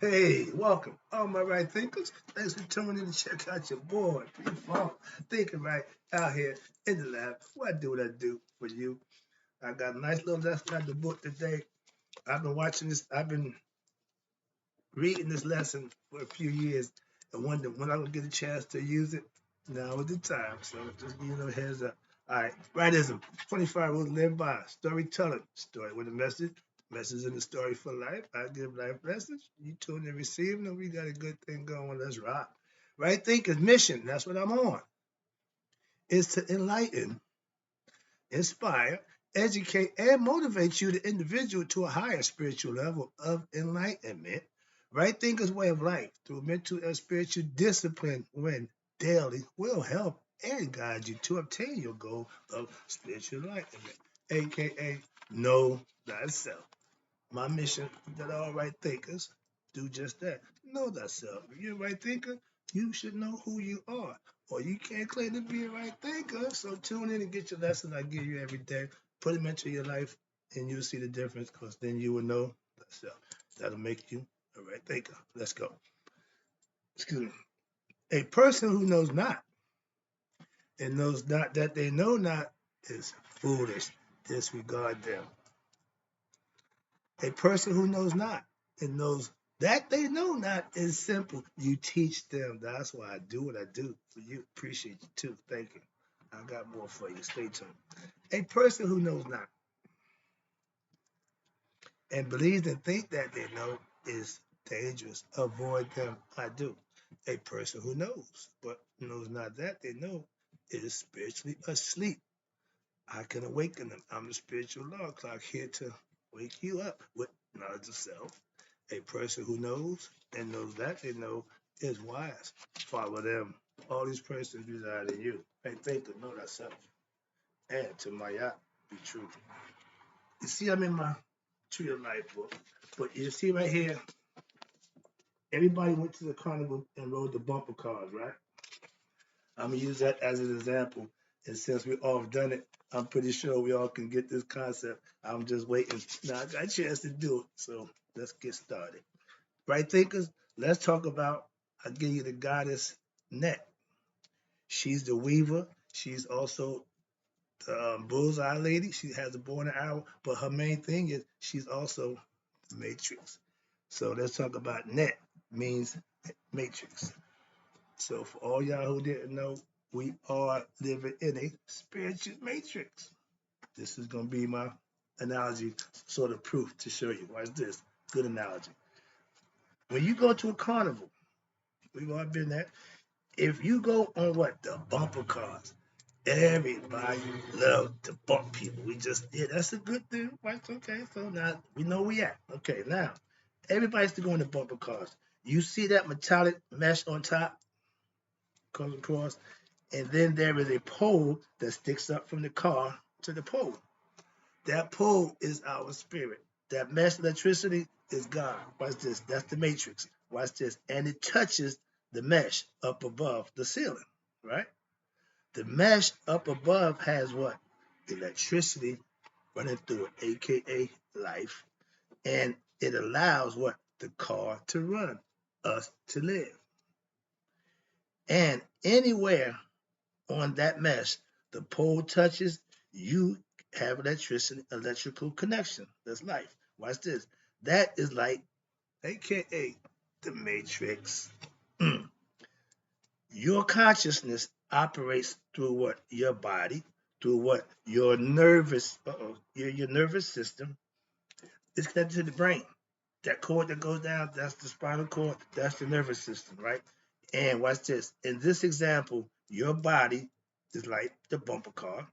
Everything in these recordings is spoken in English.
Hey, welcome, all my right thinkers. Thanks for tuning in to check out your boy, P-Funk, thinking right out here in the lab. What I do, what I do for you. I got a nice little lesson out of the book today. I've been watching this, I've been reading this lesson for a few years and wondering when I'm going to get a chance to use it. Now is the time. So just give you a heads up. All right, rightism. 25 rules to live by. Storytelling. Story with a message. Message in the story for life. I give life message. You tune and receive them. We got a good thing going. Let's rock. Right thinking mission. That's what I'm on. Is to enlighten, inspire, educate, and motivate you, the individual, to a higher spiritual level of enlightenment. Right thinker's way of life through mental and spiritual discipline when daily will help and guide you to obtain your goal of spiritual enlightenment, aka know thyself. My mission is that all right thinkers do just that. Know thyself. If you're a right thinker, you should know who you are. Or you can't claim to be a right thinker. So tune in and get your lessons I give you every day. Put them into your life and you'll see the difference because then you will know thyself. That'll make you a right thinker. Let's go. Excuse me. A person who knows not and knows not that they know not is foolish. Disregard them. A person who knows not and knows that they know not is simple. You teach them. That's why I do what I do for you. Appreciate you too. Thank you. I got more for you. Stay tuned. A person who knows not and believes and think that they know is dangerous. Avoid them. I do. A person who knows but knows not that they know is spiritually asleep. I can awaken them. I'm the spiritual law clock here to wake you up with knowledge of self. A person who knows and knows that they know is wise. Follow them. All these persons reside in you. And think to know thyself. And to my yacht, be true. You see, I'm in my Tree of Life book. But you see right here, everybody went to the carnival and rode the bumper cars, right? I'm gonna use that as an example. And since we all have done it, I'm pretty sure we all can get this concept. I'm just waiting. Now I got a chance to do it. So let's get started. Right thinkers, let's talk about, I'll give you the goddess Net. She's the weaver. She's also the bullseye lady. She has a bow and an arrow, but her main thing is she's also the matrix. So let's talk about Net, means matrix. So for all y'all who didn't know, we are living in a spiritual matrix. This is going to be my analogy, sort of proof to show you. Watch this. Good analogy. When you go to a carnival, we've all been there. If you go on what? The bumper cars. Everybody love to bump people. We just, yeah, that's a good thing. Right? Okay, so now we know we at. Okay, now, everybody's to go in the bumper cars. You see that metallic mesh on top, comes across, and then there is a pole that sticks up from the car to the pole. That pole is our spirit. That mesh electricity is God. Watch this. That's the matrix. Watch this. And it touches the mesh up above the ceiling, right? The mesh up above has what? Electricity running through it, aka life. And it allows what? The car to run, us to live. And anywhere on that mesh, the pole touches, you have electrical connection. That's life. Watch this. That is like, aka the matrix. Your consciousness operates through what? Your body, through what? Your nervous, your nervous system is connected to the brain. That cord that goes down, that's the spinal cord, that's the nervous system, right? And watch this. In this example, your body is like the bumper car,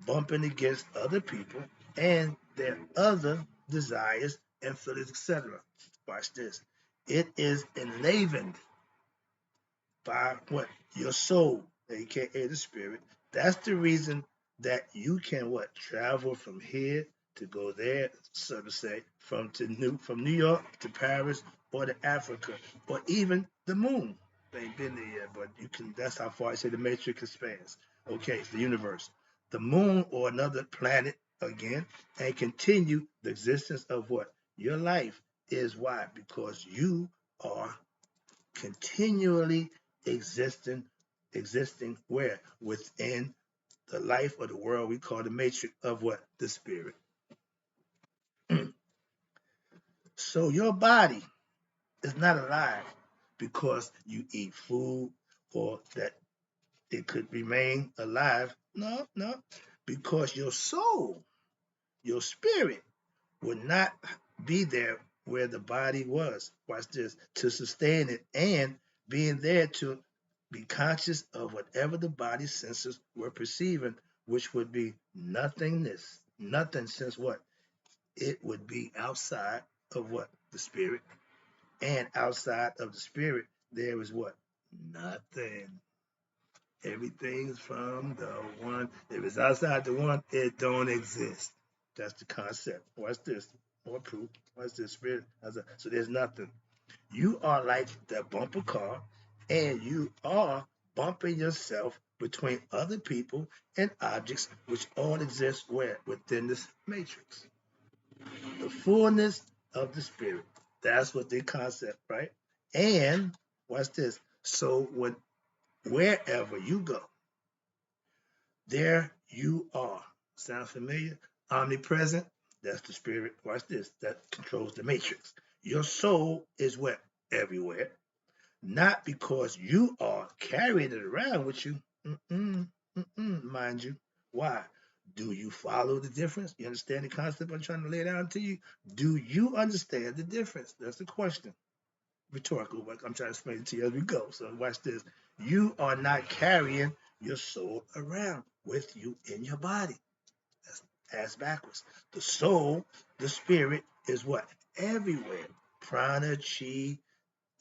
bumping against other people and their other desires and feelings, etc. Watch this. It is enlivened by what? Your soul, aka the spirit. That's the reason that you can what? Travel from here to go there, so to say, from New York to Paris or to Africa or even the moon. They ain't been there yet, but you can. That's how far I say the matrix expands. Okay, it's the universe, the moon or another planet again, and continue the existence of what? Your life is why? Because you are continually existing where? Within the life of the world we call the matrix of what? The spirit. So your body is not alive because you eat food or that it could remain alive. No, no. Because your soul, your spirit, would not be there where the body was. Watch this. To sustain it and being there to be conscious of whatever the body's senses were perceiving, which would be nothingness. Nothing, since what? It would be outside of what? The spirit. And outside of the spirit, there is what? Nothing. Everything's from the one. If it's outside the one, it don't exist. That's the concept. Watch this. More proof. Watch this spirit. So there's nothing. You are like that bumper car, and you are bumping yourself between other people and objects, which all exist where? Within this matrix. The fullness of the spirit. That's what the concept, right? And watch this. So wherever you go, there you are. Sound familiar? Omnipresent. That's the spirit. Watch this. That controls the matrix. Your soul is what? Everywhere. Not because you are carrying it around with you. Mind you. Why? Do you follow the difference? You understand the concept I'm trying to lay down to you? Do you understand the difference? That's the question. Rhetorical, but I'm trying to explain it to you as we go. So watch this. You are not carrying your soul around with you in your body. That's ass backwards. The soul, the spirit, is what? Everywhere. Prana, chi,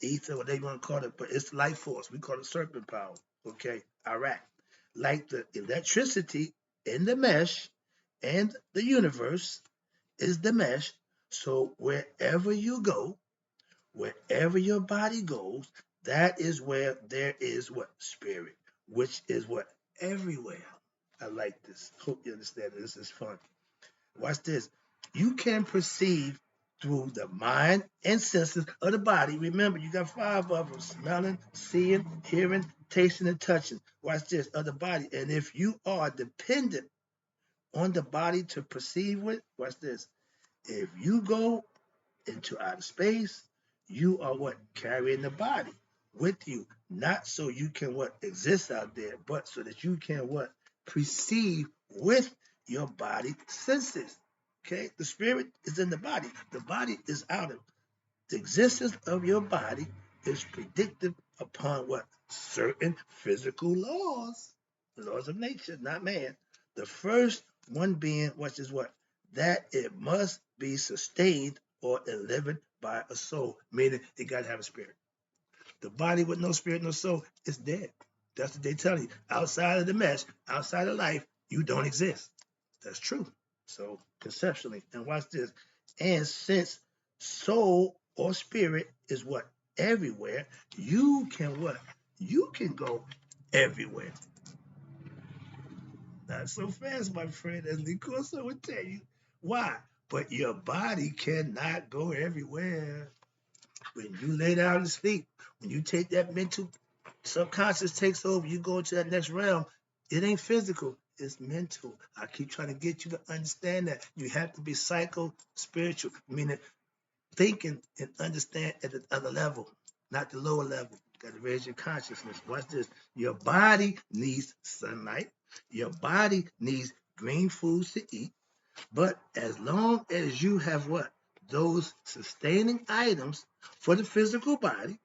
ether, what they want to call it, but it's life force. We call it serpent power. Okay, Iraq. Like the electricity in the mesh and the universe is the mesh. So wherever you go, wherever your body goes, that is where there is what? Spirit, which is what? Everywhere. I like this. Hope you understand this is fun. Watch this. You can perceive through the mind and senses of the body. Remember, you got five of them: smelling, seeing, hearing, tasting, and touching. Watch this, of the body. And if you are dependent on the body to perceive with, watch this. If you go into outer space, you are what? Carrying the body with you. Not so you can what? Exist out there, but so that you can what? Perceive with your body senses. Okay? The spirit is in the body. The body is out of the existence of your body is predictive upon what? Certain physical laws of nature, not man. The first one being, which is what? That it must be sustained or living by a soul, meaning it got to have a spirit. The body with no spirit, no soul is dead. That's what they tell you. Outside of the mesh, outside of life, you don't exist. That's true. So conceptually, and watch this. And since soul or spirit is what? Everywhere, you can what? You can go everywhere. Not so fast, my friend, as Nicosa would tell you. Why? But your body cannot go everywhere. When you lay down to sleep, when you take that mental subconscious takes over, you go into that next realm, it ain't physical, it's mental. I keep trying to get you to understand that. You have to be psycho spiritual, meaning thinking and understand at the other level, not the lower level. You got to raise your consciousness. Watch this. Your body needs sunlight. Your body needs green foods to eat. But as long as you have what? Those sustaining items for the physical body,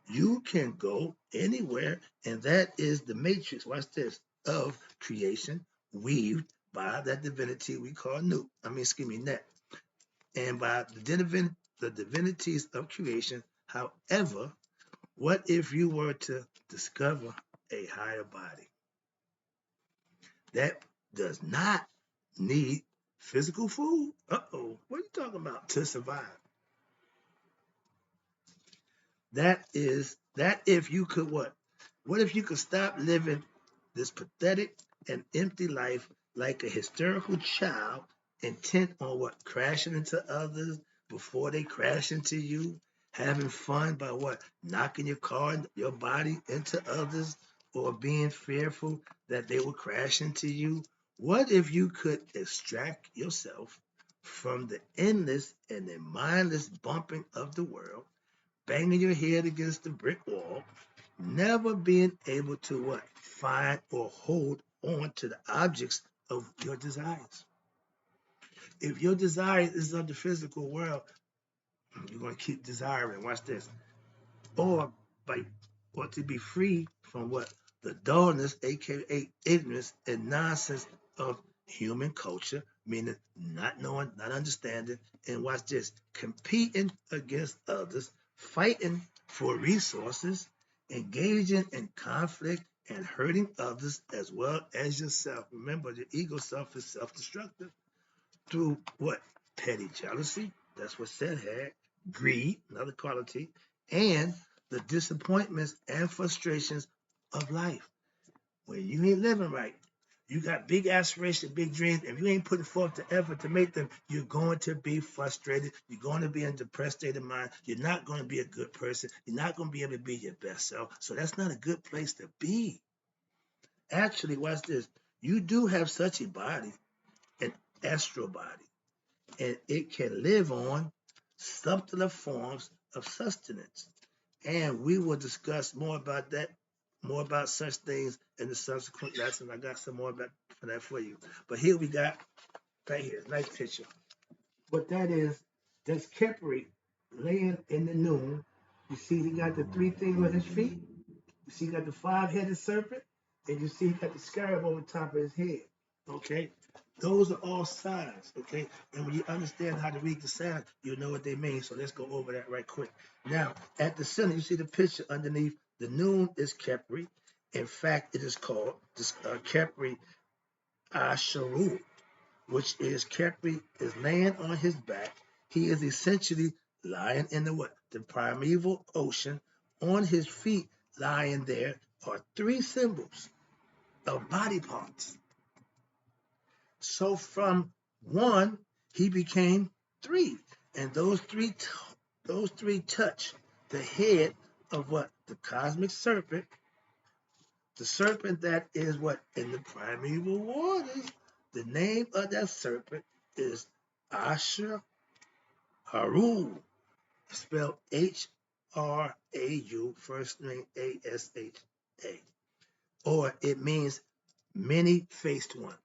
you can go anywhere, and that is the matrix. Watch this, of creation, weaved by that divinity we call Net, and by the divinities of creation. However, what if you were to discover a higher body that does not need physical food? What are you talking about? To survive. That if you could what? What if you could stop living this pathetic and empty life like a hysterical child, intent on what? Crashing into others, before they crash into you, having fun by what? Knocking your car, your body into others, or being fearful that they will crash into you? What if you could extract yourself from the endless and the mindless bumping of the world, banging your head against the brick wall, never being able to what? Find or hold on to the objects of your desires. If your desire is of the physical world, you're going to keep desiring. Watch this. Or by or to be free from what? The dullness, aka ignorance and nonsense of human culture, meaning not knowing, not understanding, and watch this, competing against others, fighting for resources, engaging in conflict and hurting others as well as yourself. Remember, the ego self is self-destructive through what? Petty jealousy, that's what Seth had, greed, another quality, and the disappointments and frustrations of life. When you ain't living right, you got big aspirations, big dreams, if you ain't putting forth the effort to make them, you're going to be frustrated. You're going to be in a depressed state of mind. You're not going to be a good person. You're not going to be able to be your best self. So that's not a good place to be. Actually, watch this. You do have such a body, an astral body, and it can live on subtler forms of sustenance. And we will discuss more about that, more about such things in the subsequent lessons. I got some more about for that for you. But here we got right here, nice picture. What that is, that's Kepri laying in the noon. You see, he got the three things on his feet. You see, he got the five-headed serpent, and you see, he got the scarab over top of his head. Okay, those are all signs. Okay, and when you understand how to read the signs, you know what they mean. So let's go over that right quick. Now, at the center, you see the picture underneath. The noon is Kepri. In fact, it is called Kepri Asheru, which is Kepri is laying on his back. He is essentially lying in the what? The primeval ocean. On his feet, lying there, are three symbols of body parts. So from one, he became three, and those three touch the head of what? The cosmic serpent, the serpent that is what? In the primeval waters. The name of that serpent is Asher Haru, spelled Hrau, first name Asha, or it means many-faced one.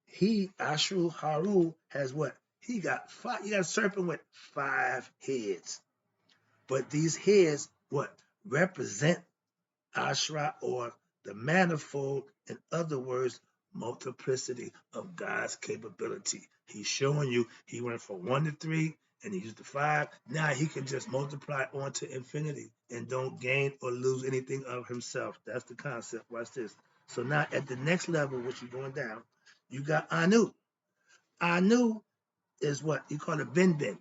He, Ashru Haru, has what? He got five. He got a serpent with five heads. But these heads, what? Represent Ashra, or the manifold, in other words, multiplicity of God's capability. He's showing you he went from 1 to 3 and he used the 5. Now he can just multiply on to infinity and don't gain or lose anything of himself. That's the concept. Watch this. So now at the next level, which you're going down, you got Anu. Anu is what you call a bin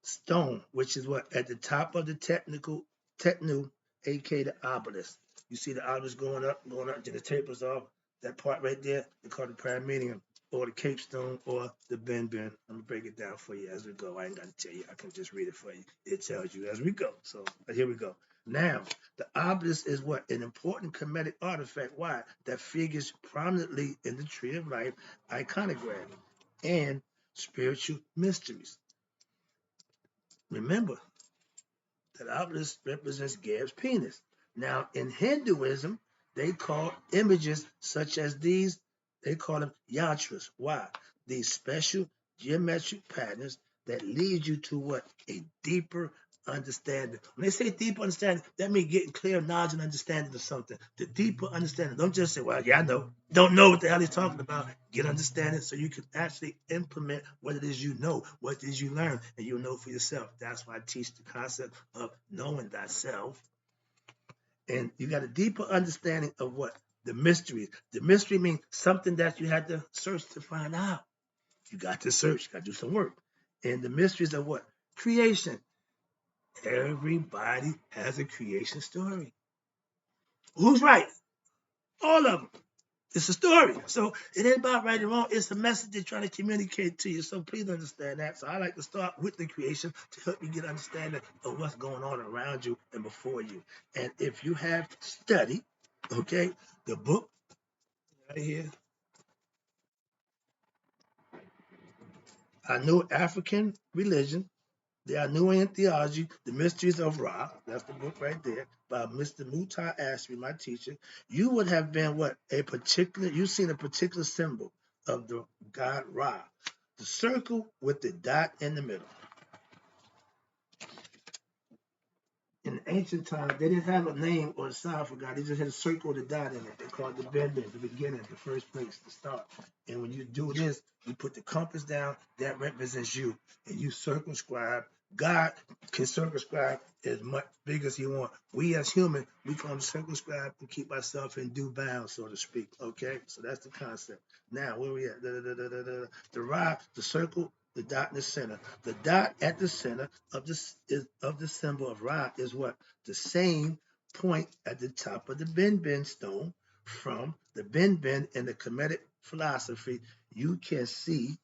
stone, which is what at the top of the technu, aka the obelisk. You see the obelisk going up, then the tapers off. That part right there, they call it paramedium, or the cape stone, or the bin. I'm gonna break it down for you as we go. I ain't gotta tell you, I can just read it for you. It tells you as we go. So here we go. Now, the obelisk is what? An important Kemetic artifact. Why? That figures prominently in the Tree of Life iconogram and spiritual mysteries. Remember, that obelisk represents Gab's penis. Now, in Hinduism, they call images such as these, they call them yantras. Why? These special geometric patterns that lead you to what? A deeper understanding. When they say deeper understanding, that means getting clear knowledge and understanding of something. The deeper understanding. Don't just say, well, yeah, I know. Don't know what the hell he's talking about. Get understanding so you can actually implement what it is you know, what it is you learn, and you'll know for yourself. That's why I teach the concept of knowing thyself. And you got a deeper understanding of what? The mystery. The mystery means something that you had to search to find out. You got to search, you got to do some work. And the mysteries of what? Creation. Everybody has a creation story. Who's right? All of them. It's a story. So it ain't about right and wrong. It's a message they're trying to communicate to you. So please understand that. So I like to start with the creation to help you get understanding of what's going on around you and before you. And if you have studied, okay, the book right here, I Know African Religion, the Anuian Theology, The Mysteries of Ra, that's the book right there, by Mr. Mutai Ashby, my teacher. You would have been what? You've seen a particular symbol of the god Ra. The circle with the dot in the middle. In ancient times, they didn't have a name or a sign for God. They just had a circle with a dot in it. They called it the bend, the beginning, the first place, the start. And when you do this, you put the compass down, that represents you. And you circumscribe. God can circumscribe as much big as he wants. We as humans, we can circumscribe and keep ourselves in due bounds, so to speak. Okay? So that's the concept. Now, where we at? The rod, the circle, the dot in the center. The dot at the center of the symbol of Ra is what? The same point at the top of the Ben stone. From the Ben in the Kemetic philosophy, you can see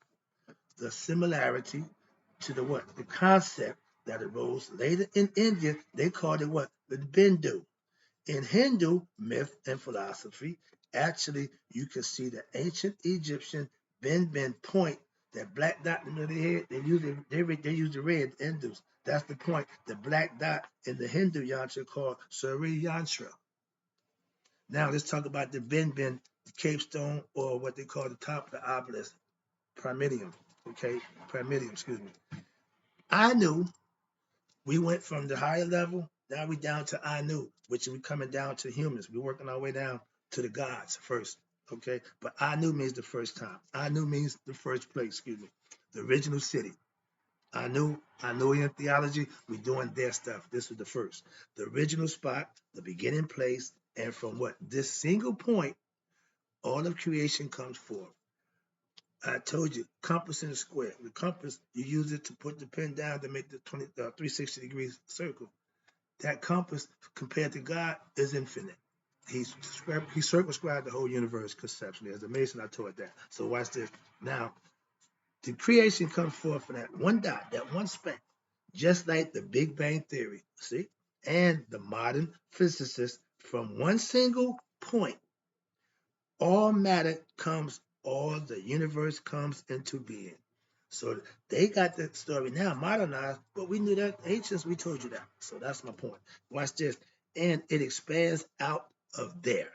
the similarity to the what? The concept that arose later in India. They called it what? The Bindu. In Hindu myth and philosophy, actually, you can see the ancient Egyptian Ben point, that black dot in the middle of their head. They use the red Hindus. That's the point. The black dot in the Hindu yantra called Surya yantra. Now let's talk about the Ben capestone, or what they call the top of the obelisk, pyramidum. Okay, pyramidum. Excuse me. I knew we went from the higher level, now we down to Anu, which we coming down to humans. We're working our way down to the gods first. Okay, but Anu means the first time. Anu means the first place. Excuse me, the original city. Anuian theology. We doing their stuff. This was the first, the original spot, the beginning place, and from what this single point, all of creation comes forth. I told you, compass in a square. The compass, you use it to put the pen down to make the 360 degrees circle. That compass, compared to God, is infinite. He circumscribed the whole universe conceptually. As a Mason, I taught that. So watch this. Now, the creation comes forth from that one dot, that one speck, just like the Big Bang Theory. See? And the modern physicists, from one single point, all matter comes, all the universe comes into being. So they got that story now modernized, but we knew that ancients, we told you that. So that's my point. Watch this. And it expands out of there.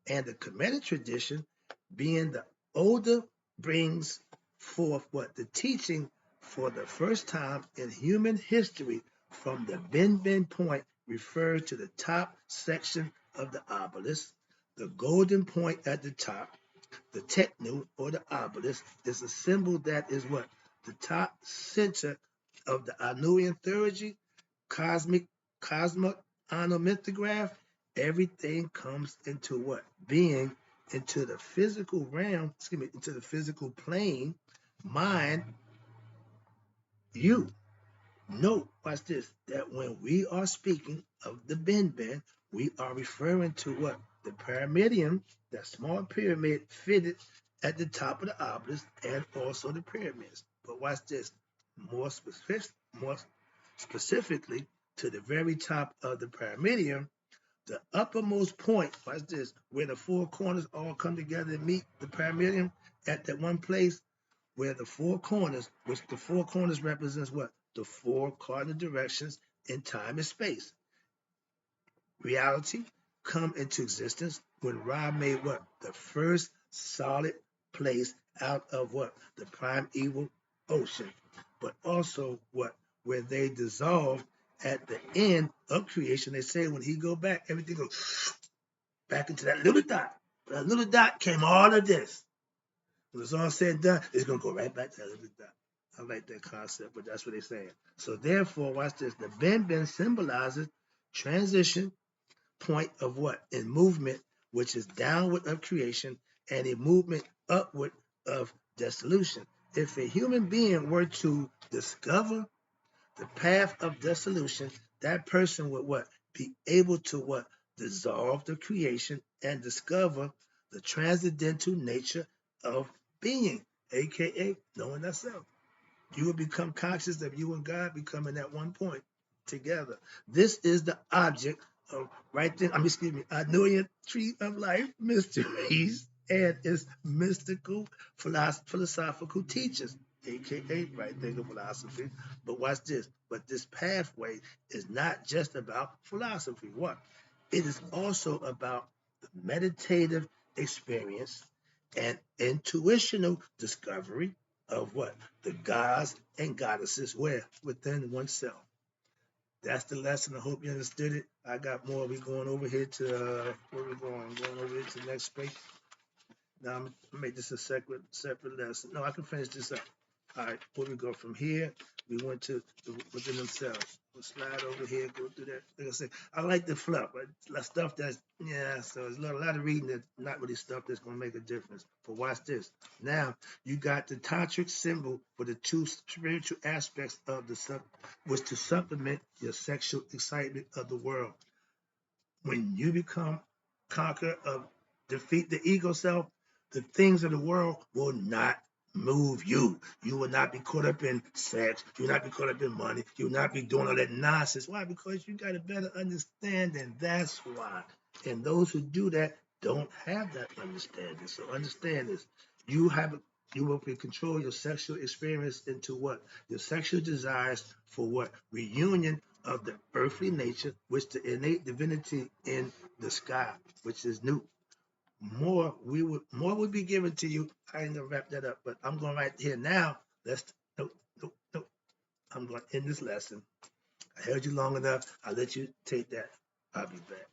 And the Kemetic tradition, being the older, brings forth what? The teaching for the first time in human history from the Ben point refers to the top section of the obelisk, the golden point at the top. The technu, or the obelisk, is a symbol that is what? The top center of the Anuian theurgy, cosmic onomythograph. Everything comes into what? Being, into the physical realm, into the physical plane, mind, you. Note, watch this, that when we are speaking of the Ben, we are referring to what? The pyramidion, that small pyramid fitted at the top of the obelisk, and also the pyramids. But watch this, more specifically, to the very top of the pyramidion, the uppermost point, watch this, where the four corners all come together and meet the pyramidion at that one place, where the four corners, which the four corners represents what? The four cardinal directions in time and space. Reality come into existence when Ra made what? The first solid place out of what? The primeval ocean. But also what? Where they dissolved at the end of creation. They say when he go back, everything goes back into that little dot. That little dot came all of this. When it's all said and done, it's gonna go right back to that little dot. I like that concept, but that's what they're saying. So therefore, watch this. The Ben symbolizes transition point of what? In movement, which is downward of creation, and a movement upward of dissolution. If a human being were to discover the path of dissolution, that person would what? Be able to what? Dissolve the creation and discover the transcendental nature of being, aka knowing thyself. You will become conscious of you and God becoming at one point together. This is the object of right then, excuse me, Anoyan Tree of Life Mysteries and its mystical philosophical teachers, aka right thinker philosophy. But watch this. But this pathway is not just about philosophy. What? It is also about the meditative experience and intuitional discovery of what? The gods and goddesses where? Within oneself. That's the lesson. I hope you understood it. I got more. We going over here to where we going? Going over here to the next space. Now I'm gonna make this a separate lesson. No, I can finish this up. All right, where we go from here? We went to within themselves. We'll slide over here, go through that. Like I said, I like the fluff, right? Like stuff that's So there's a lot of reading that not really stuff that's gonna make a difference. But watch this. Now you got the tantric symbol for the two spiritual aspects of the which to supplement your sexual excitement of the world. When you become conqueror of defeat the ego self, the things of the world will not move you. You will not be caught up in sex. You will not be caught up in money. You will not be doing all that nonsense. Why? Because you got a better understanding. That's why. And those who do that don't have that understanding. So understand this. You have you will control your sexual experience into what? Your sexual desires for what? Reunion of the earthly nature, which the innate divinity in the sky, which is new. More would be given to you. I ain't gonna wrap that up, but I'm going right here now. Let's no. I'm gonna end this lesson. I held you long enough. I'll let you take that. I'll be back.